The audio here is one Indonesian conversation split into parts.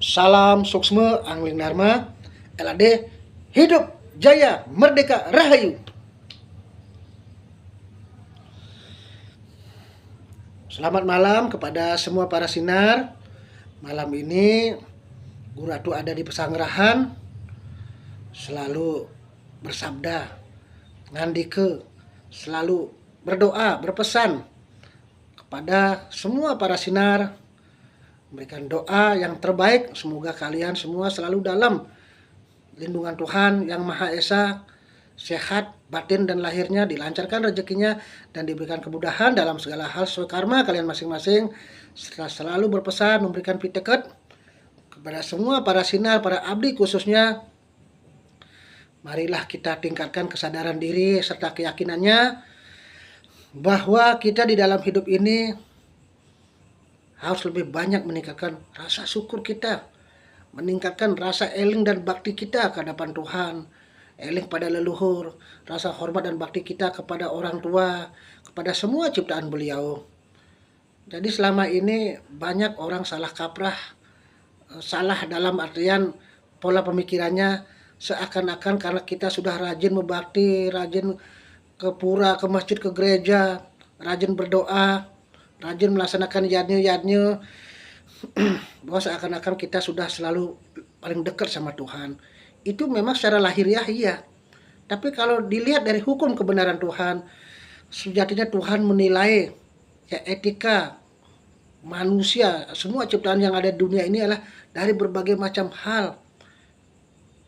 Salam Suksma Angling Dharma LAD Hidup Jaya Merdeka Rahayu. Selamat malam kepada semua para sinar. Malam ini Guru Ratu ada di Pesanggerahan, selalu bersabda, ngandike, selalu berdoa, berpesan kepada semua para sinar, memberikan doa yang terbaik. Semoga kalian semua selalu dalam lindungan Tuhan Yang Maha Esa, sehat batin dan lahirnya, dilancarkan rezekinya dan diberikan kemudahan dalam segala hal sesuai karma kalian masing-masing. Serta selalu berpesan memberikan piteket kepada semua para sinar, para abdi khususnya, marilah kita tingkatkan kesadaran diri serta keyakinannya bahwa kita di dalam hidup ini harus lebih banyak meningkatkan rasa syukur kita, meningkatkan rasa eling dan bakti kita ke hadapan Tuhan, eling pada leluhur, rasa hormat dan bakti kita kepada orang tua, kepada semua ciptaan beliau. Jadi selama ini banyak orang salah kaprah, salah dalam artian pola pemikirannya, seakan-akan karena kita sudah rajin membakti, rajin ke pura, ke masjid, ke gereja, rajin berdoa, rajin melaksanakan yadnya, bahwa seakan-akan kita sudah selalu paling dekat sama Tuhan. Itu memang secara lahiriah iya. Tapi kalau dilihat dari hukum kebenaran Tuhan, sejatinya Tuhan menilai ya etika manusia, semua ciptaan yang ada di dunia ini adalah dari berbagai macam hal.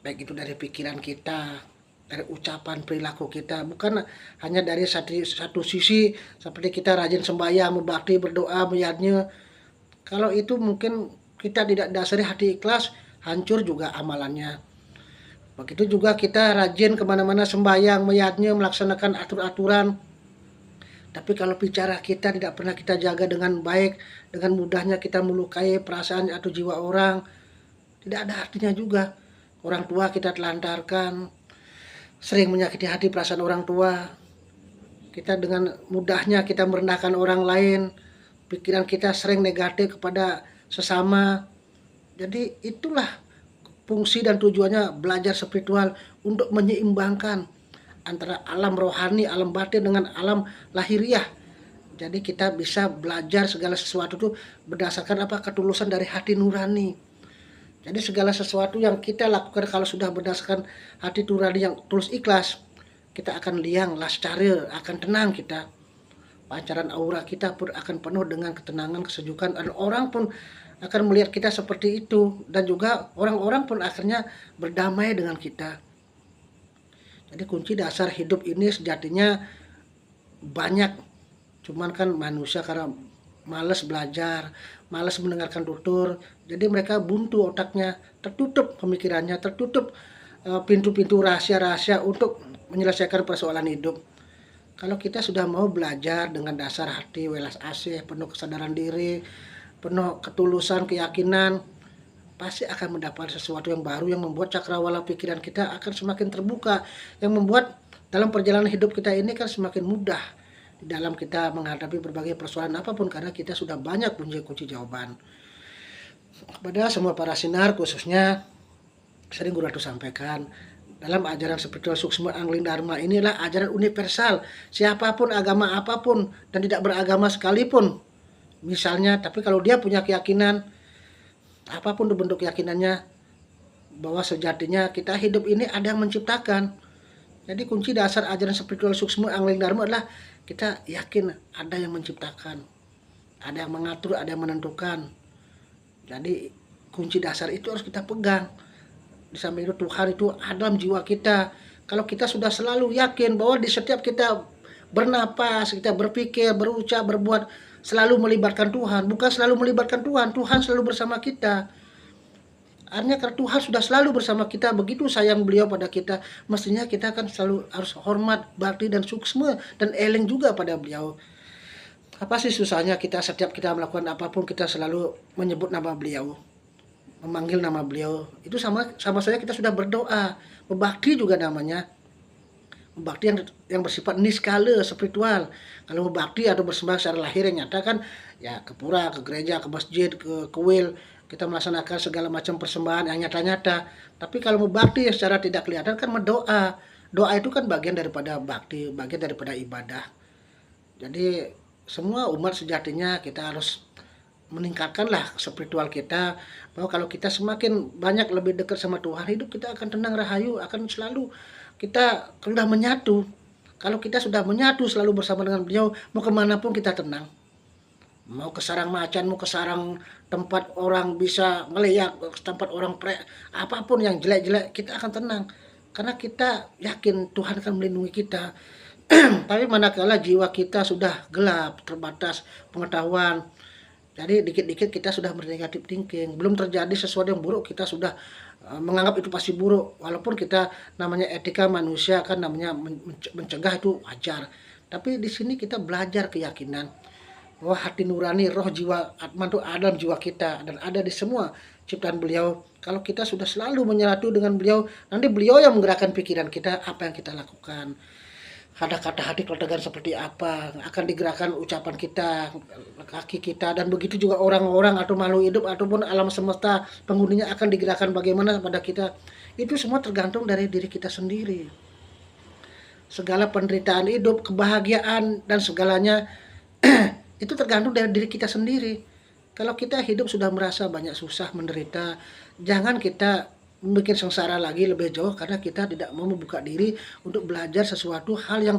Baik itu dari pikiran kita, dari ucapan perilaku kita, bukan hanya dari satu sisi seperti kita rajin sembahyang, membakti, berdoa, meyadnya. Kalau itu mungkin kita tidak dasari hati ikhlas, hancur juga amalannya. Begitu juga kita rajin kemana-mana sembahyang, meyadnya, melaksanakan aturan. Tapi kalau bicara kita tidak pernah kita jaga dengan baik, dengan mudahnya kita melukai perasaan atau jiwa orang, tidak ada artinya juga. Orang tua kita telantarkan, sering menyakiti hati perasaan orang tua. Kita dengan mudahnya kita merendahkan orang lain, pikiran kita sering negatif kepada sesama. Jadi itulah fungsi dan tujuannya belajar spiritual, untuk menyeimbangkan antara alam rohani, alam batin dengan alam lahiriah. Jadi kita bisa belajar segala sesuatu itu berdasarkan apa? Ketulusan dari hati nurani. Jadi segala sesuatu yang kita lakukan kalau sudah berdasarkan hati nurani yang tulus ikhlas, kita akan liang, lascaril, akan tenang kita. Pancaran aura kita pun akan penuh dengan ketenangan, kesejukan, dan orang pun akan melihat kita seperti itu, dan juga orang-orang pun akhirnya berdamai dengan kita. Jadi kunci dasar hidup ini sejatinya banyak, cuman kan manusia karena malas belajar, malas mendengarkan tutur, jadi mereka buntu otaknya, tertutup pemikirannya, tertutup pintu-pintu rahasia-rahasia untuk menyelesaikan persoalan hidup. Kalau kita sudah mau belajar dengan dasar hati welas asih, penuh kesadaran diri, penuh ketulusan, keyakinan, pasti akan mendapat sesuatu yang baru yang membuat cakrawala pikiran kita akan semakin terbuka, yang membuat dalam perjalanan hidup kita ini kan semakin mudah di dalam kita menghadapi berbagai persoalan apapun, karena kita sudah banyak kunci-kunci jawaban. Kepada semua para sinar khususnya, sering Guru Ratu sampaikan, dalam ajaran spiritual Suksma Angling Dharma inilah ajaran universal, siapapun, agama apapun, dan tidak beragama sekalipun misalnya, tapi kalau dia punya keyakinan apapun bentuk keyakinannya, bahwa sejatinya kita hidup ini ada yang menciptakan. Jadi kunci dasar ajaran spiritual Suksma Angling Dharma adalah kita yakin ada yang menciptakan, ada yang mengatur, ada yang menentukan. Jadi kunci dasar itu harus kita pegang. Di samping itu Tuhan itu ada dalam jiwa kita. Kalau kita sudah selalu yakin bahwa di setiap kita bernapas, kita berpikir, berucap, berbuat, selalu melibatkan Tuhan, bukan selalu melibatkan Tuhan, Tuhan selalu bersama kita. Artinya karena Tuhan sudah selalu bersama kita, begitu sayang beliau pada kita, mestinya kita kan selalu harus hormat, bakti, dan suksma, dan eling juga pada beliau. Apa sih susahnya kita setiap kita melakukan apapun, kita selalu menyebut nama beliau, memanggil nama beliau. Itu sama saja kita sudah berdoa, berbakti juga namanya. Bakti yang bersifat niskala spiritual. Kalau berbakti atau bersembahyang secara lahir yang nyata kan ya ke pura, ke gereja, ke masjid, ke kuil, kita melaksanakan segala macam persembahan yang nyata-nyata. Tapi kalau mau bakti secara tidak kelihatan kan berdoa. Doa itu kan bagian daripada bakti, bagian daripada ibadah. Jadi semua umat sejatinya kita harus meningkatkanlah spiritual kita, bahwa kalau kita semakin banyak lebih dekat sama Tuhan, hidup kita akan tenang, rahayu, akan selalu kita sudah menyatu. Kalau kita sudah menyatu selalu bersama dengan beliau, mau kemanapun kita tenang. Mau ke sarang macan, mau ke sarang tempat orang bisa ngeliat, tempat orang apapun yang jelek-jelek, kita akan tenang. Karena kita yakin Tuhan akan melindungi kita. Tapi manakala jiwa kita sudah gelap, terbatas pengetahuan, jadi dikit-dikit kita sudah bernegatif thinking, belum terjadi sesuatu yang buruk kita sudah menganggap itu pasti buruk. Walaupun kita namanya etika manusia kan namanya mencegah itu wajar. Tapi di sini kita belajar keyakinan bahwa hati nurani, roh, jiwa, atman itu ada dalam jiwa kita dan ada di semua ciptaan beliau. Kalau kita sudah selalu menyatu dengan beliau, nanti beliau yang menggerakkan pikiran kita apa yang kita lakukan. Ada kata hati keletakan seperti apa, akan digerakkan ucapan kita, kaki kita, dan begitu juga orang-orang atau makhluk hidup ataupun alam semesta penghuninya akan digerakkan bagaimana pada kita. Itu semua tergantung dari diri kita sendiri. Segala penderitaan hidup, kebahagiaan, dan segalanya itu tergantung dari diri kita sendiri. Kalau kita hidup sudah merasa banyak susah, menderita, jangan kita bikin sengsara lagi lebih jauh karena kita tidak mau membuka diri untuk belajar sesuatu hal yang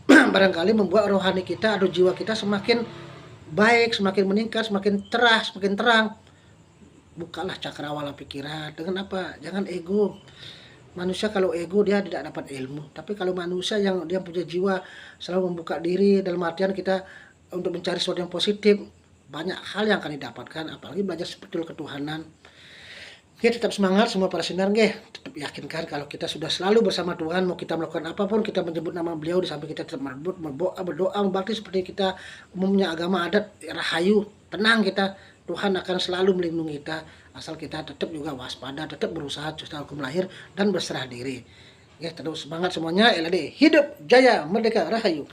barangkali membuat rohani kita atau jiwa kita semakin baik, semakin meningkat, semakin cerah, semakin terang. Bukalah cakrawala pikiran. Dengan apa? Jangan ego. Manusia kalau ego dia tidak dapat ilmu. Tapi kalau manusia yang dia punya jiwa selalu membuka diri, dalam artian kita untuk mencari sesuatu yang positif, banyak hal yang akan didapatkan. Apalagi belajar spiritual ketuhanan. Oke, tetap semangat semua para sinar, tetap yakinkan kalau kita sudah selalu bersama Tuhan, mau kita melakukan apapun, kita menyebut nama beliau, di samping kita tetap berdoa, membakti seperti kita umumnya agama adat, rahayu, tenang kita, Tuhan akan selalu melindungi kita, asal kita tetap juga waspada, tetap berusaha secara hukum lahir, dan berserah diri. Oke, terus semangat semuanya, LAD, hidup, jaya, merdeka, rahayu.